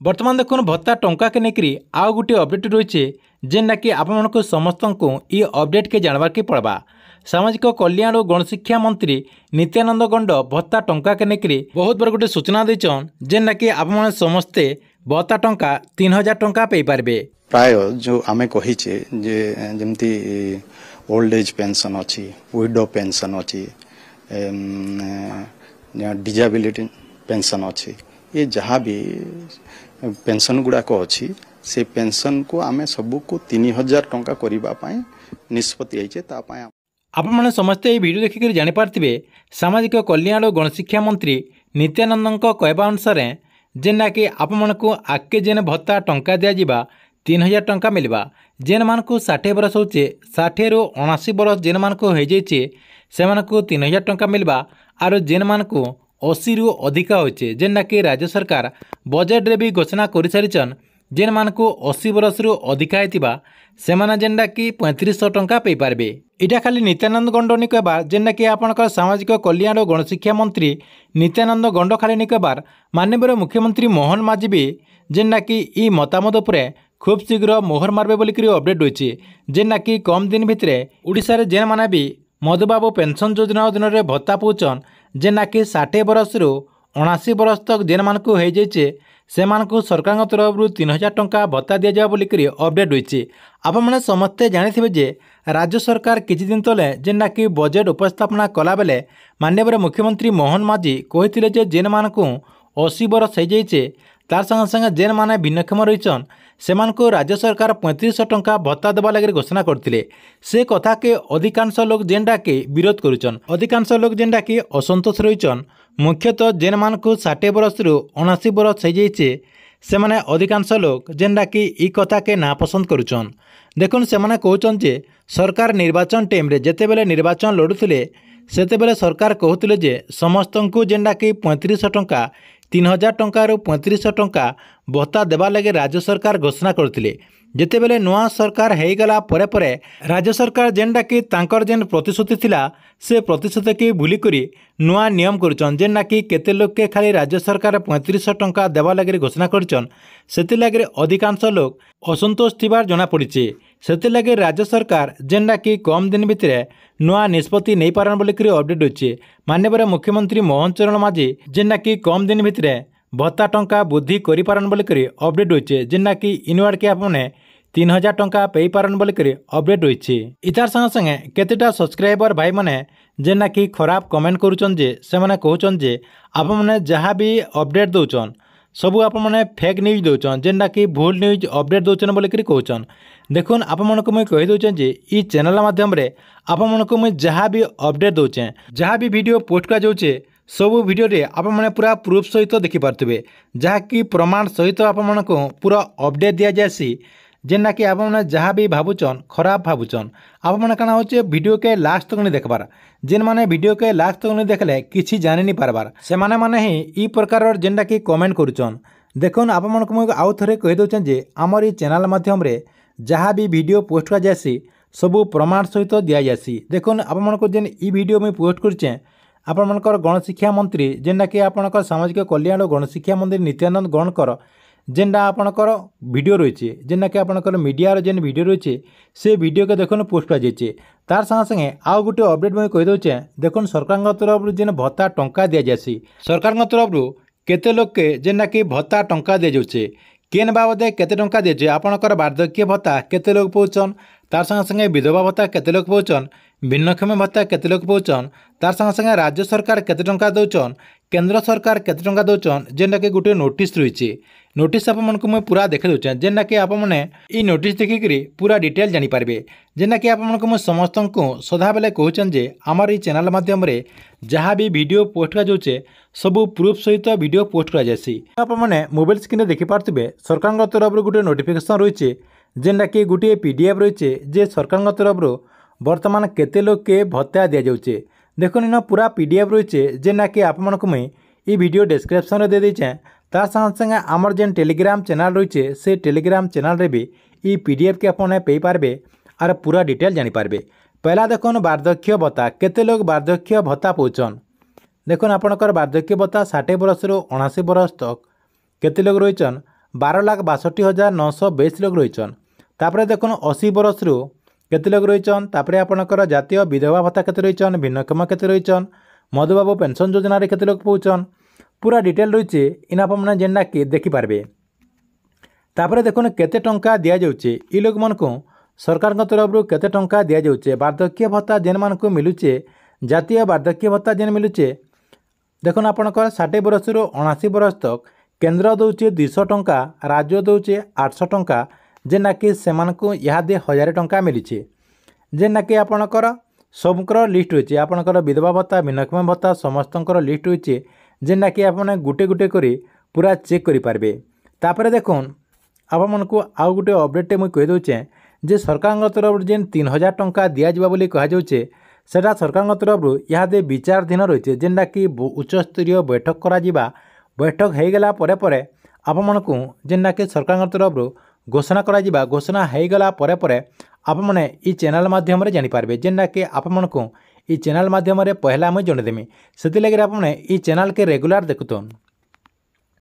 बर्तमान देखो भत्ता टंका के नेकरी आउ गोटे अपडेट रही जेनटा कि आपको समस्त को ये अपडेट के जानवर के पड़वा। सामाजिक कल्याण और गणशिक्षा मंत्री नित्यानंद गंड भत्ता टंका के नेकरी बहुत बड़ गोटे सूचना देचन जेनटा कि आप समस्ते भत्ता टंका 3000 टंका पे पारे। प्राय जो आमे कहिचे जे जेमती ओल्ड एज पेंशन अच्छी विडो पेंशन अच्छी डिजेबिलिटी पेंशन अच्छी ये जहाँ भी पेंशन गुड़ाक अच्छी से पेंशन को आमे सबू को 3000 टंका करने निष्पत्ति आपने समस्ते ये वीडियो देखिक जापारे सामाजिक कल्याण और गणशिक्षा मंत्री नित्यानंद कहवा अनुसार जेना कि आपको आगे जेन भत्ता टंका दिजा 3000 टंका मिलवा जेन मानक 60 बरस हो 60 ରୁ 79 बरस जेन मानक हो से 3000 टंका मिलवा आर जेन मानक 80 ରୁ अधिका होचे जेना कि राज्य सरकार बजेट रे भी घोषणा कर सारिछन जेन मानक 80 बरस ରୁ अधिका होइतिबा सेमाना जेनटा कि 3500 टंका पे पारबे। इटा खाली नित्यानंद गंड नि कहबार जेनटा कि आपनकर सामाजिक कल्याण और गणशिक्षा मंत्री नित्यानंद गंड खाली नि कहबार माननीय मुख्यमंत्री मोहन माझी भी जेनटा कि ई मतामत उपरे खूब शीघ्र मोहर मारबे बोलिक अपडेट रही जेना कि कम दिन भितर ओडिशा रे जेन माने भी मधुबाबू पेंशन योजना अधीन में भत्ता पाउछन जेना कि 60 बरस ରୁ 79 बरस तक जेन मानक हो से मानक सरकार तरफ 3000 टंका भत्ता दि जाए बोलिक अपडेट रही। आपने समस्ते जानी जे राज्य सरकार किछि दिन तले जेना कि बजेट उपस्थापना कला बेले माननीय मुख्यमंत्री मोहन माझी कहते जे जेन मानक 80 बरस हो तार संगे संगे जेन माने भिन्नक्षम रहीचन से राज्य सरकार 3500 टंका भत्ता देवा लगे घोषणा करते से कथा के अधिकांश लोग जेनटा कि विरोध करुचन अधिकांश लोग जेनटा कि असंतोष रहीचन मुख्यतः जेन मानक 60 बरस ରୁ 79 बरस हो से माने अधिकांश लोग जेनटा कि ई कथा के नापसंद करुचन। देखुन से माने कहउचन जे सरकार निर्वाचन टाइम रे जेतेबेले निर्वाचन लड़ुथिले सेतेबेले सरकार कहउथिले जे समस्त को जेनटा कि 3500 टंका 3000 टंका ରୁ 3500 टंका भत्ता देवा लगे राज्य सरकार घोषणा करथिले जेतेबेले नुआ सरकार हेगला परे परे राज्य सरकार जेनटा कि तांकर जेन प्रतिश्रुति थिला से प्रतिश्रुति के भूली करी नुआ नियम करुचन जेना कि केते लोग के खाली राज्य सरकार 3500 टंका देवा लगे घोषणा करचन सेति लगे अधिकांश लोग असंतोष थिबार जना पड़िছে सेति लगे राज्य सरकार जेनटा कि कम दिन भितर नुआ निष्पत्ति नहीं पारन बोली अपडेट होछि। माननीय मुख्यमंत्री मोहन चरण माझी जेना कि कम दिन भितर भत्ता टंका वृद्धि करि पारन बोली अपडेट होछि जेना कि इनवार्ड के आपने 3000 टंका पे पारन बोलिक अपडेट रही। इतार संगे संगे केतेटा सब्सक्राइबर भाई माने जेना कि खराब कमेंट करुचन जे से माने कहउचन जे आप माने जहाँ भी अपडेट दौचन सबू आप माने फेक न्यूज दौचन जेना कि भूल न्यूज अपडेट दौचन बोलिक कहउचन। देखुन आप मानक मुई कहि दउचन जे ई चैनल माध्यम रे आप मानक मुई जहाँ भी अपडेट दउचे जहाँ भी वीडियो पोस्ट करा जाउचे सबू वीडियो रे आप माने पूरा प्रूफ सहित देखि पारथिबे जहाँ कि प्रमाण सहित आप मानक पूरा अपडेट दिया जासी जेना कि आप जहाँ भी भावुचन खराब भावुचन आप मैंने कण हो वीडियो के लास्ट तक नहीं देखबार जेन माने वीडियो के लास्ट तक नहीं देखले किसी जानी नहीं पारबार से माने ही ई प्रकार जेनटा कि कमेंट करुचन। देखुन आप मुझे आउ थे कहीदे जे आमर चैनल माध्यम रे जहाँ भी वीडियो पोस्ट कर जासी सबू प्रमाण सहित दि जासी। देखुन आप जेन ई वीडियो मुझे पोस्ट करें आपणकर गणशिक्षा मंत्री जेनटा कि आपणकर सामाजिक कल्याण और गणशिक्षा मंत्री नित्यानंद गणकर जेनटा आपणकर वीडियो रही जेना कि आपणकर मीडिया जेन वीडियो रही से वीडियो के देखुन पोस्ट कर जाइए तार संगे संगे आउ गोटे अपडेट मुझे कहीदे देखुन सरकार तरफ जेन भत्ता टंका दि जासी सरकार तरफ केते लोग के जेना कि भत्ता टंका दि जाऊे केन बाबदे केते टंका दिए आपणकर वार्धक्य भत्ता केते लोग पाउछन तार संगे संगे विधवा भत्ता केते लोग पाउछन भिन्नक्षम भत्ता केते लोग पाउछन तार संगे संगे राज्य सरकार केते टंका दउछन केंद्र सरकार केते टंका दउछन जेना कि गोटे नोटिस रही नोटिस आप मन को मैं पूरा देखे दूचे जेना कि आप मैंने ई नोटिस देखिकी पूरा डिटेल जानी पारबे जेना कि आप मन को मैं समस्त को सदा बेले कहूचन जे आमर ई चैनल माध्यम रे जहाँ भी वीडियो पोस्ट कर जाउचे सबू प्रूफ सहित वीडियो पोस्ट कर जासी। आप मैंने मोबाइल स्क्रीन देखि पारथिबे सरकार तरफ गोटे नोटिफिकेशन रही जेना कि गोटे पीडीएफ रही जे सरकार तरफ वर्तमान केते लोग के भत्ता दि जाउचे। देखुन इन पूरा पीडीएफ रही जेना कि आप मन को मैं ई वीडियो डिस्क्रिप्शन रे दे देछे तार संगे संगे आमर जेन टेलीग्राम चैनल रही से टेलीग्राम चैनल रे भी ई पीडीएफ के आपने पे पारबे आर पूरा डिटेल जानी पारबे। पहला देखुन वार्धक्य भत्ता केते लोग वार्धक्य भत्ता पाउछन देखुन आपणकर वार्धक्य भत्ता 60 बरस ରୁ 79 बरस तक केते लोग रहीचन 12,62,922 लोग रहीछन। तापर देखुन 80 बरस रु केते लोग रहीछन। तापर आपनकर जातीय विधवा भत्ता केते रहीछन, भिन्नक्षम केते रहीछन, मधुबाबू पेंशन योजना रे केते लोग पहुँचन, पूरा डिटेल रही इन आपने जेनटा कि देखिपारे। तापर देखुन केते टंका दिया जाउचे ई लोक मानकु सरकार तरफ केते टंका दिया जाउचे। वार्धक्य भत्ता जेन मानकु मिलुचे, जातीय वार्धक्य भत्ता जेन मिलुचे देखुन आपनकर 60 बरस रु 79 बरस तक केंद्र दौचे 200 टंका, राज्य दौचे 800 टंका, जेना कि सेमानकु इहादे 1000 टंका मिलुचे। जेना कि आपनकर सबकर लिस्ट रही आपनकर विधवा भत्ता, भिन्नक्षम भत्ता समस्तकर लिस्ट रही जेना कि आपने गुटे गुटे करी पूरा चेक करें। तापर देखुन आपको आउ गोटे अपडेट मुझे कही दूचे जे सरकार तरफ जेन 3000 टंका दिज्वा बोली कहुचे सेटा सरकार तरफ इहादे विचाराधीन रही जेनटा कि उच्चस्तरीय बैठक करा बैठक हो गला परे परे आपको जेनटा कि सरकार तरफ घोषणा करा घोषणा हो गला परे परे आपने ई चैनल माध्यम जानीपारे जेनटा कि आपको ई चैनल माध्यम पहला मुझे जनदेमी से आपने ई चैनल के रेगुलर देखुन।